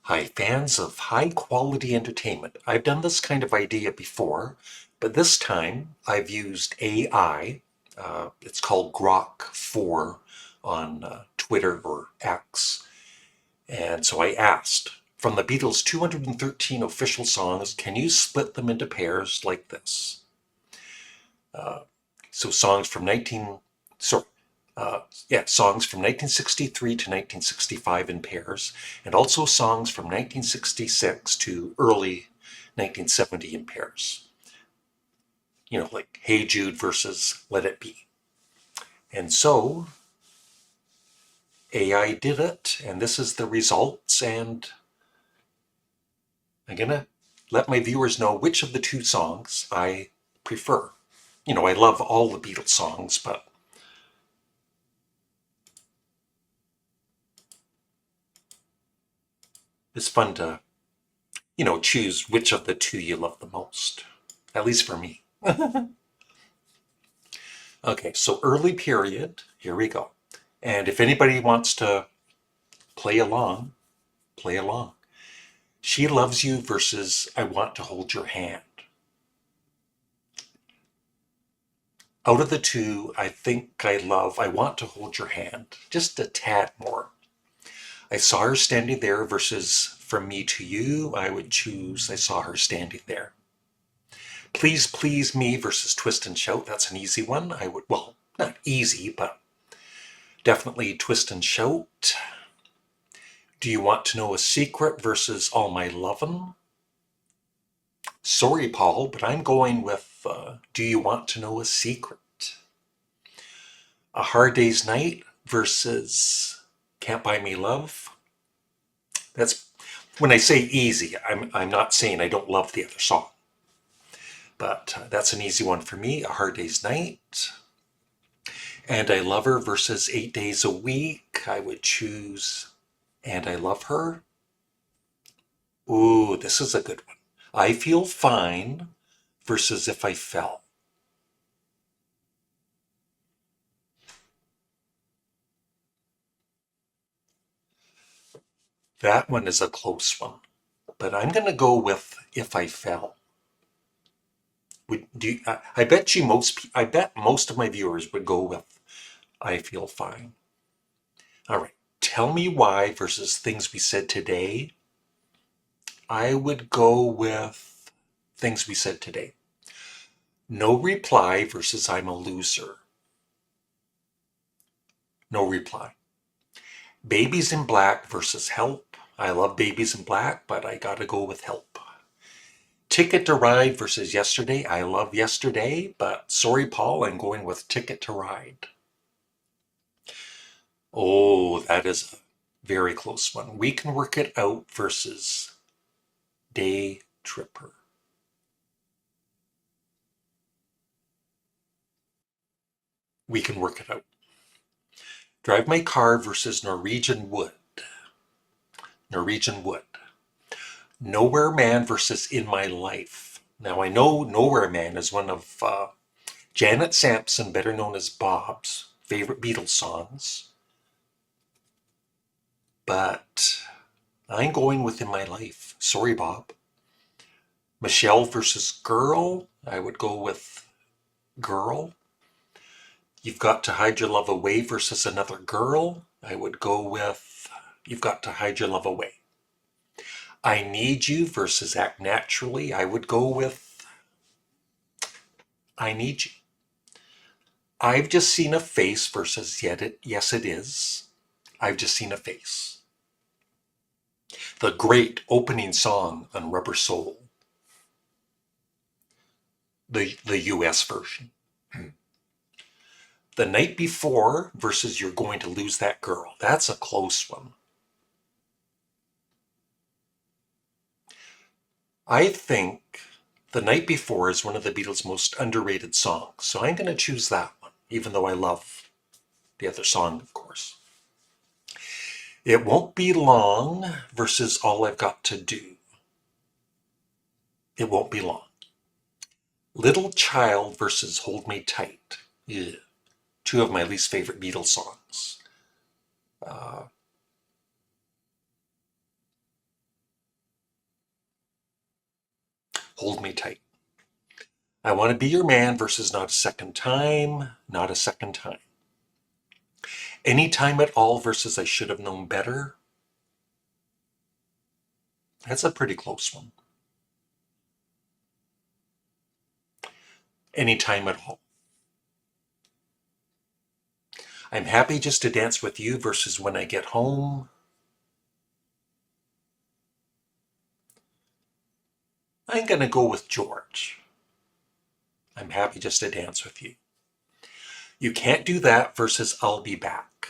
Hi, fans of high-quality entertainment. I've done this kind of idea before, but this time I've used AI. It's called Grok 4 on Twitter or X. And so I asked, from the Beatles' 213 official songs, can you split them into pairs like this? Uh, so songs from 19, sorry, songs from 1963 to 1965 in pairs, and also songs from 1966 to early 1970 in pairs. You know, like Hey Jude versus Let It Be. And so AI did it, and this is the results, and I'm gonna let my viewers know which of the two songs I prefer. You know, I love all the Beatles songs, but it's fun to, choose which of the two you love the most. At least for me. Okay, so early period, here we go. And if anybody wants to play along, play along. She Loves You versus I Want to Hold Your Hand. Out of the two, I think I love I Want to Hold Your Hand just a tad more. I Saw Her Standing There versus From Me to You, I would choose I Saw Her Standing There. Please Please Me versus Twist and Shout, that's an easy one. I would, well, not easy, but definitely Twist and Shout. Do You Want to Know a Secret versus All My Lovin'? Sorry, Paul, but I'm going with Do You Want to Know a Secret? A Hard Day's Night versus Can't Buy Me Love. That's when I say easy, I'm not saying I don't love the other song. But that's an easy one for me. A Hard Day's Night. And I Love Her versus 8 Days a Week. I would choose And I Love Her. Ooh, this is a good one. I Feel Fine versus If I Fell. That one is a close one, but I'm going to go with If I Fell. I bet most of my viewers would go with I Feel Fine. All right. Tell Me Why versus Things We Said Today. I would go with Things We Said Today. No Reply versus I'm a Loser. No Reply. Babies in Black versus Help. I love Babies in Black, but I gotta go with Help. Ticket to Ride versus Yesterday. I love Yesterday, but sorry, Paul, I'm going with Ticket to Ride. Oh, that is a very close one. We Can Work It Out versus Day Tripper. We Can Work It Out. Drive My Car versus Norwegian Wood. Norwegian Wood. Nowhere Man versus In My Life. Now I know Nowhere Man is one of Janet Sampson, better known as Bob's, favorite Beatles songs. But I'm going with In My Life. Sorry, Bob. Michelle versus Girl. I would go with Girl. You've Got to Hide Your Love Away versus Another Girl. I would go with You've Got to Hide Your Love Away. I Need You versus Act Naturally. I would go with I Need You. I've Just Seen a Face versus Yes It Is. I've Just Seen a Face. The great opening song on Rubber Soul. The US version. The Night Before versus You're Going to Lose That Girl. That's a close one. I think The Night Before is one of the Beatles' most underrated songs, so I'm going to choose that one, even though I love the other song, of course. It Won't Be Long versus All I've Got to Do. It Won't Be Long. Little Child versus Hold Me Tight. Yeah. Two of my least favorite Beatles songs. Uh, Hold me tight. I want to be your man versus not a second time, not a second time. Anytime at all versus I should have known better. That's a pretty close one. Anytime at all. I'm happy just to dance with you versus when I get home. I'm going to go with George. I'm happy just to dance with you. You can't do that versus I'll be back.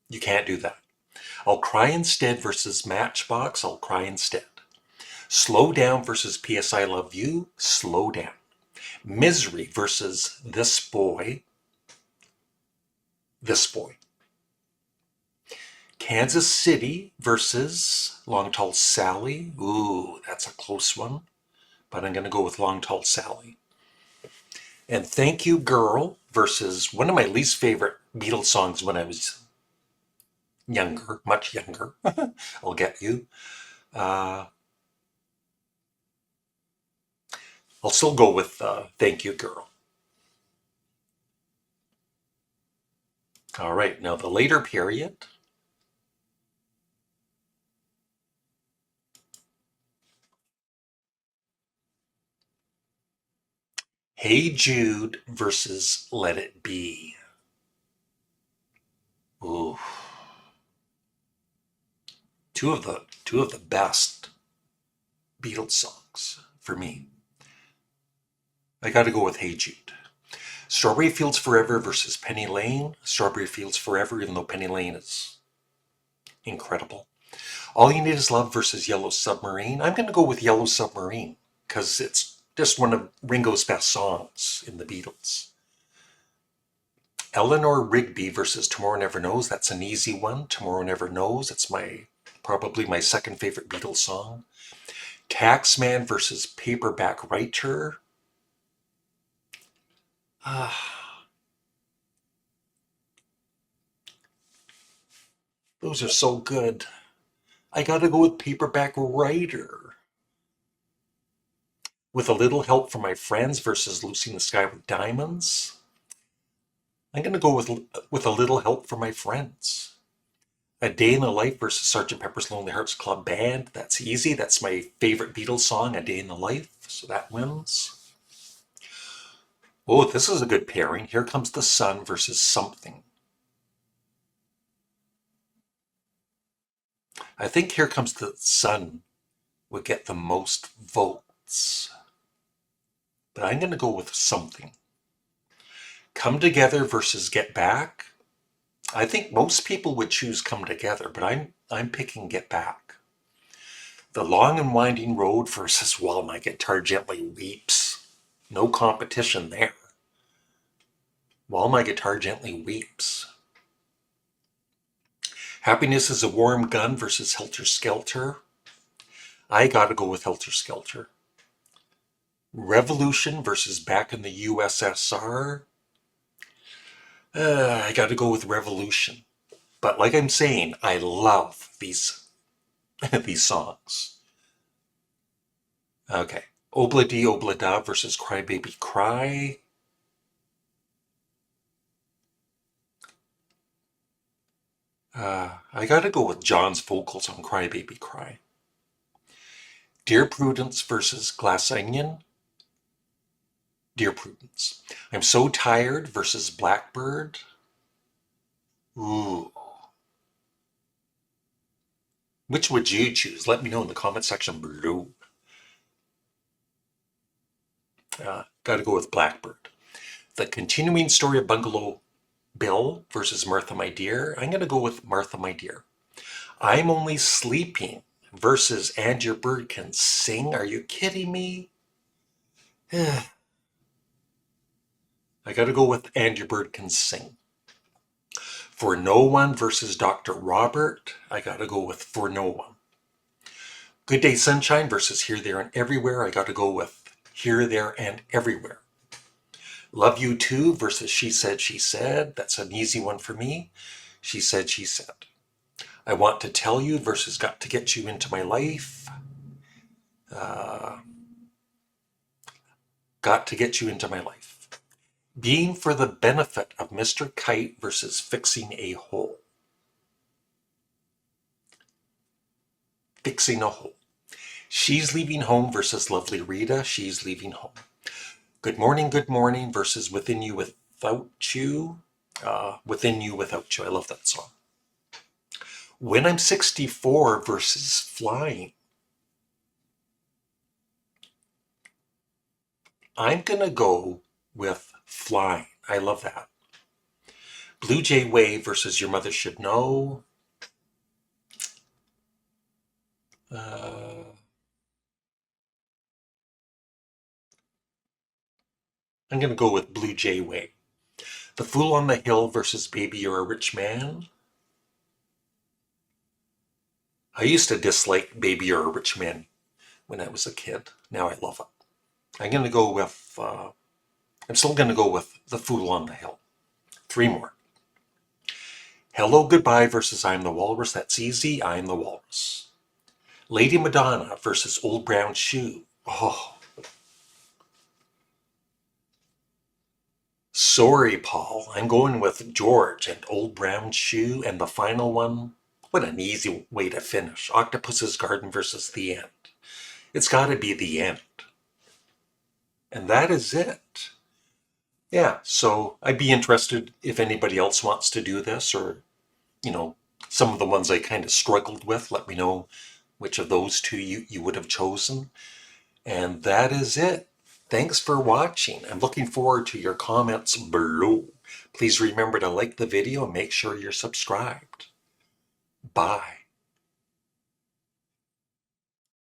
You can't do that. I'll cry instead versus Matchbox. I'll cry instead. Slow down versus P.S. I love you. Slow down. Misery versus this boy. This boy. Kansas City versus Long Tall Sally. Ooh, that's a close one. But I'm going to go with Long Tall Sally. And Thank You Girl versus one of my least favorite Beatles songs when I was younger, much younger. I'll get you. I'll still go with Thank You Girl. All right, now the later period. Hey Jude versus Let It Be. Ooh. Two of the best Beatles songs for me. I got to go with Hey Jude. Strawberry Fields Forever versus Penny Lane. Strawberry Fields Forever, even though Penny Lane is incredible. All You Need Is Love versus Yellow Submarine. I'm going to go with Yellow Submarine because it's just one of Ringo's best songs in the Beatles. Eleanor Rigby versus Tomorrow Never Knows. That's an easy one. Tomorrow Never Knows. It's probably my second favorite Beatles song. Taxman versus Paperback Writer. Those are so good. I gotta go with Paperback Writer. With a Little Help from My Friends versus Lucy in the Sky with Diamonds. I'm gonna go with A Little Help from My Friends. A Day in the Life versus Sgt. Pepper's Lonely Hearts Club Band. That's easy. That's my favorite Beatles song, A Day in the Life. So that wins. Oh, this is a good pairing. Here Comes the Sun versus Something. I think Here Comes the Sun would get the most votes. But I'm going to go with Something. Come Together versus Get Back. I think most people would choose Come Together, but I'm picking Get Back. The Long and Winding Road versus While My Guitar Gently Weeps. No competition there. While My Guitar Gently Weeps. Happiness is a Warm Gun versus Helter Skelter. I gotta go with Helter Skelter. Revolution versus Back in the USSR. I gotta go with Revolution. But like I'm saying, I love these these songs. Okay. Obla Di Obla Da versus Cry Baby Cry. I gotta go with John's vocals on Cry Baby Cry. Dear Prudence versus Glass Onion. Dear Prudence. I'm So Tired versus Blackbird. Ooh. Which would you choose? Let me know in the comment section below. Gotta go with Blackbird. The Continuing Story of Bungalow Bill versus Martha My Dear. I'm gonna go with Martha My Dear. I'm Only Sleeping versus And Your Bird Can Sing. Are you kidding me? I gotta go with And Your Bird Can Sing. For No One versus Dr. Robert. I gotta go with For No One. Good Day Sunshine versus Here, There, and Everywhere. I gotta go with Here, There, and Everywhere. Love You Too versus She Said, She Said. That's an easy one for me. She Said, She Said. I Want to Tell You versus Got to Get You Into My Life. Uh, got to get you into my life. Being for the benefit of Mr. Kite versus fixing a hole. Fixing a hole. She's leaving home versus lovely Rita. She's leaving home. Good morning versus within you without you. Within you without you. I love that song. When I'm 64 versus flying. I'm going to go with flying. I love that. Blue Jay Way versus Your Mother Should Know. I'm going to go with Blue Jay Way. The Fool on the Hill versus Baby You're a Rich Man. I used to dislike Baby You're a Rich Man when I was a kid. Now I love it. I'm going to go with, I'm still going to go with The Fool on the Hill. 3 more. Hello Goodbye versus I'm the Walrus. That's easy. I'm the Walrus. Lady Madonna versus Old Brown Shoe. Oh. Sorry, Paul. I'm going with George and Old Brown Shoe. And the final one, what an easy way to finish. Octopus's Garden versus The End. It's got to be The End. And that is it. Yeah, so I'd be interested if anybody else wants to do this, or, some of the ones I kind of struggled with. Let me know which of those two you would have chosen. And that is it. Thanks for watching. I'm looking forward to your comments below. Please remember to like the video and make sure you're subscribed. Bye.